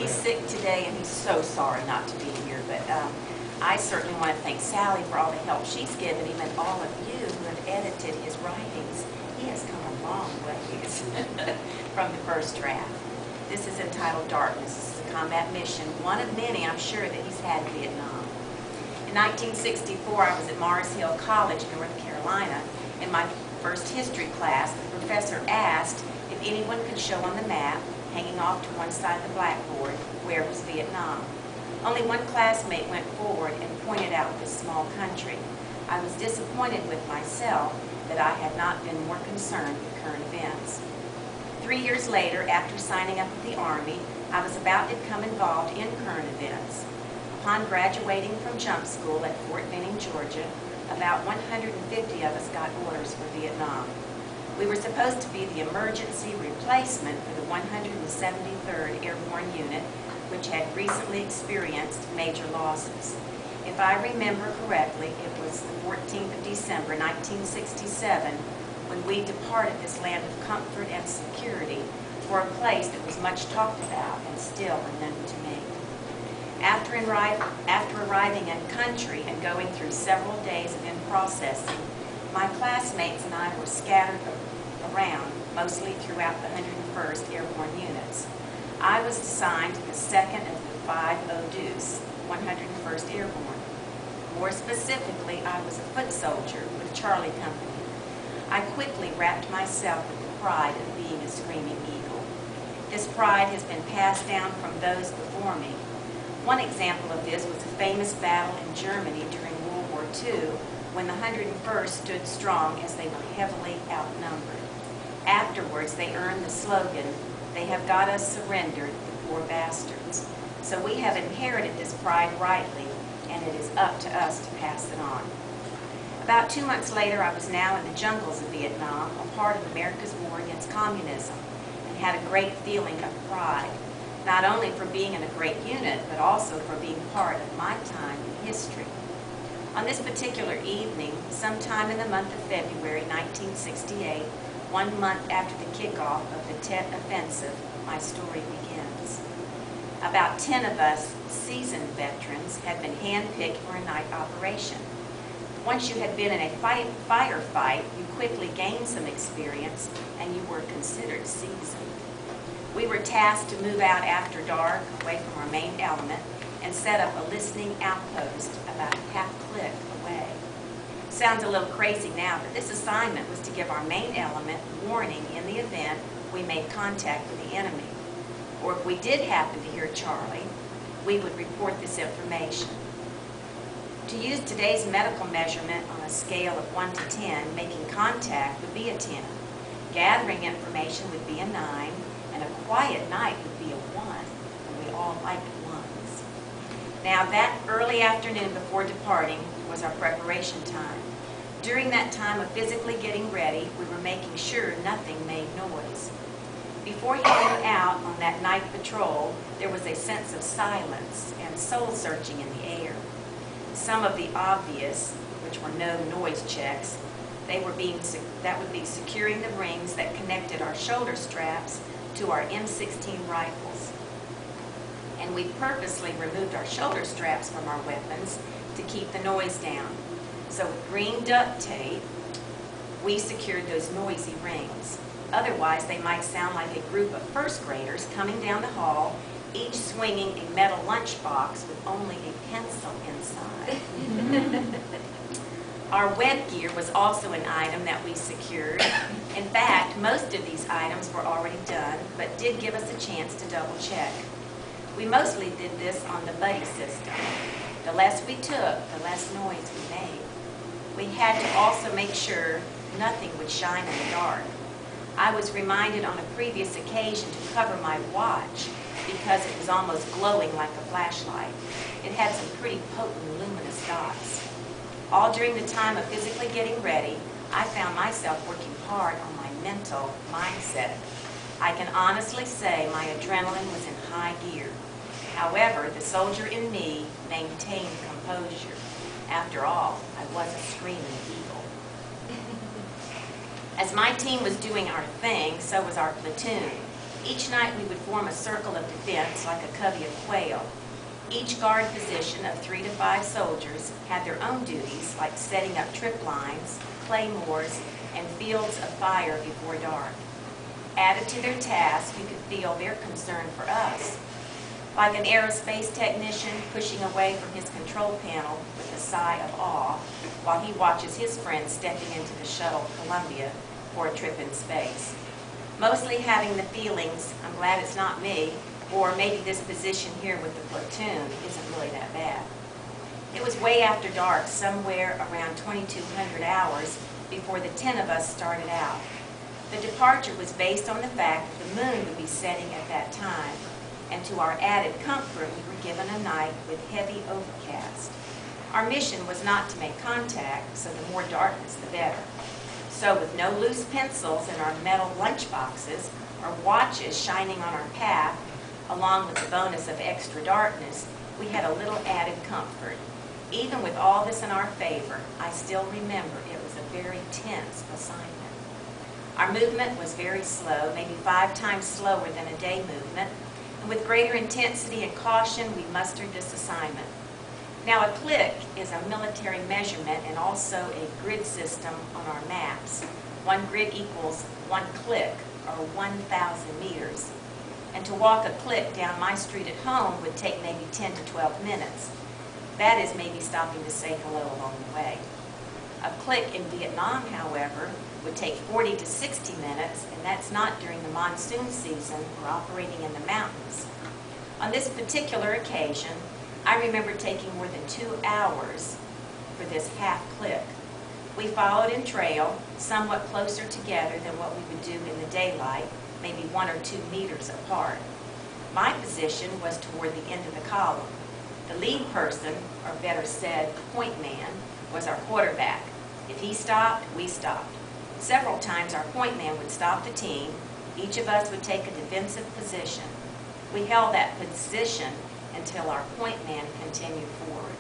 He's sick today, and he's so sorry not to be here. But I certainly want to thank Sally for all the help she's given him, and all of you who have edited his writings. He has come a long ways from the first draft. This is entitled Darkness. This is a combat mission, one of many, I'm sure, that he's had in Vietnam. In 1964, I was at Mars Hill College, North Carolina. In my first history class, the professor asked if anyone could show on the map, hanging off to one side of the blackboard, where was Vietnam. Only one classmate went forward and pointed out this small country. I was disappointed with myself that I had not been more concerned with current events. 3 years later, after signing up with the Army, I was about to become involved in current events. Upon graduating from jump school at Fort Benning, Georgia, about 150 of us got orders for Vietnam. We were supposed to be the emergency replacement for the 173rd Airborne Unit, which had recently experienced major losses. If I remember correctly, it was the 14th of December, 1967, when we departed this land of comfort and security for a place that was much talked about and still unknown to me. After arriving in country and going through several days of in-processing, my classmates and I were scattered around, mostly throughout the 101st Airborne units. I was assigned to the 2nd of the 5 ODUs, 101st Airborne. More specifically, I was a foot soldier with Charlie Company. I quickly wrapped myself with the pride of being a screaming eagle. This pride has been passed down from those before me. One example of this was a famous battle in Germany during World War II, when the 101st stood strong as they were heavily outnumbered. Afterwards, they earned the slogan, "They have got us surrendered, the poor bastards." So we have inherited this pride rightly, and it is up to us to pass it on. About 2 months later, I was now in the jungles of Vietnam, a part of America's war against communism, and had a great feeling of pride, not only for being in a great unit, but also for being part of my time in history. On this particular evening, sometime in the month of February 1968, 1 month after the kickoff of the Tet Offensive, my story begins. About 10 of us seasoned veterans had been handpicked for a night operation. Once you had been in a firefight, you quickly gained some experience and you were considered seasoned. We were tasked to move out after dark, away from our main element, and set up a listening outpost about a half-click away. Sounds a little crazy now, but this assignment was to give our main element warning in the event we made contact with the enemy. Or if we did happen to hear Charlie, we would report this information. To use today's medical measurement on a scale of 1 to 10, making contact would be a 10. Gathering information would be a 9, and a quiet night would be a 1, and we all liked 1s. Now that early afternoon before departing was our preparation time. During that time of physically getting ready, we were making sure nothing made noise. Before heading out on that night patrol, there was a sense of silence and soul-searching in the air. Some of the obvious, which were no noise checks, that would be securing the rings that connected our shoulder straps to our M16 rifles. And we purposely removed our shoulder straps from our weapons to keep the noise down. So with green duct tape, we secured those noisy rings. Otherwise, they might sound like a group of first graders coming down the hall, each swinging a metal lunchbox with only a pencil inside. Our web gear was also an item that we secured. In fact, most of these items were already done, but did give us a chance to double check. We mostly did this on the buddy system. The less we took, the less noise we made. We had to also make sure nothing would shine in the dark. I was reminded on a previous occasion to cover my watch because it was almost glowing like a flashlight. It had some pretty potent luminous dots. All during the time of physically getting ready, I found myself working hard on my mental mindset. I can honestly say my adrenaline was in high gear. However, the soldier in me maintained composure. After all, I was a screaming eagle. As my team was doing our thing, so was our platoon. Each night we would form a circle of defense like a covey of quail. Each guard position of 3 to 5 soldiers had their own duties, like setting up trip lines, claymores, and fields of fire before dark. Added to their task, you could feel their concern for us. Like an aerospace technician pushing away from his control panel with a sigh of awe while he watches his friend stepping into the shuttle Columbia for a trip in space. Mostly having the feelings, I'm glad it's not me, or maybe this position here with the platoon isn't really that bad. It was way after dark, somewhere around 2200 hours before the 10 of us started out. The departure was based on the fact that the moon would be setting at that time, and to our added comfort, we were given a night with heavy overcast. Our mission was not to make contact, so the more darkness the better. So with no loose pencils in our metal lunch boxes or watches shining on our path, along with the bonus of extra darkness, we had a little added comfort. Even with all this in our favor, I still remember it was a very tense assignment. Our movement was very slow, maybe 5 times slower than a day movement, and with greater intensity and caution, we mustered this assignment. Now, a click is a military measurement and also a grid system on our maps. 1 grid equals 1 click, or 1,000 meters. And to walk a click down my street at home would take maybe 10 to 12 minutes. That is maybe stopping to say hello along the way. A click in Vietnam, however, would take 40 to 60 minutes, and that's not during the monsoon season or operating in the mountains. On this particular occasion, I remember taking more than 2 hours for this half click. We followed in trail, somewhat closer together than what we would do in the daylight, maybe 1 or 2 meters apart. My position was toward the end of the column. The lead person, or better said, point man, was our quarterback. If he stopped, we stopped. Several times our point man would stop the team. Each of us would take a defensive position. We held that position until our point man continued forward.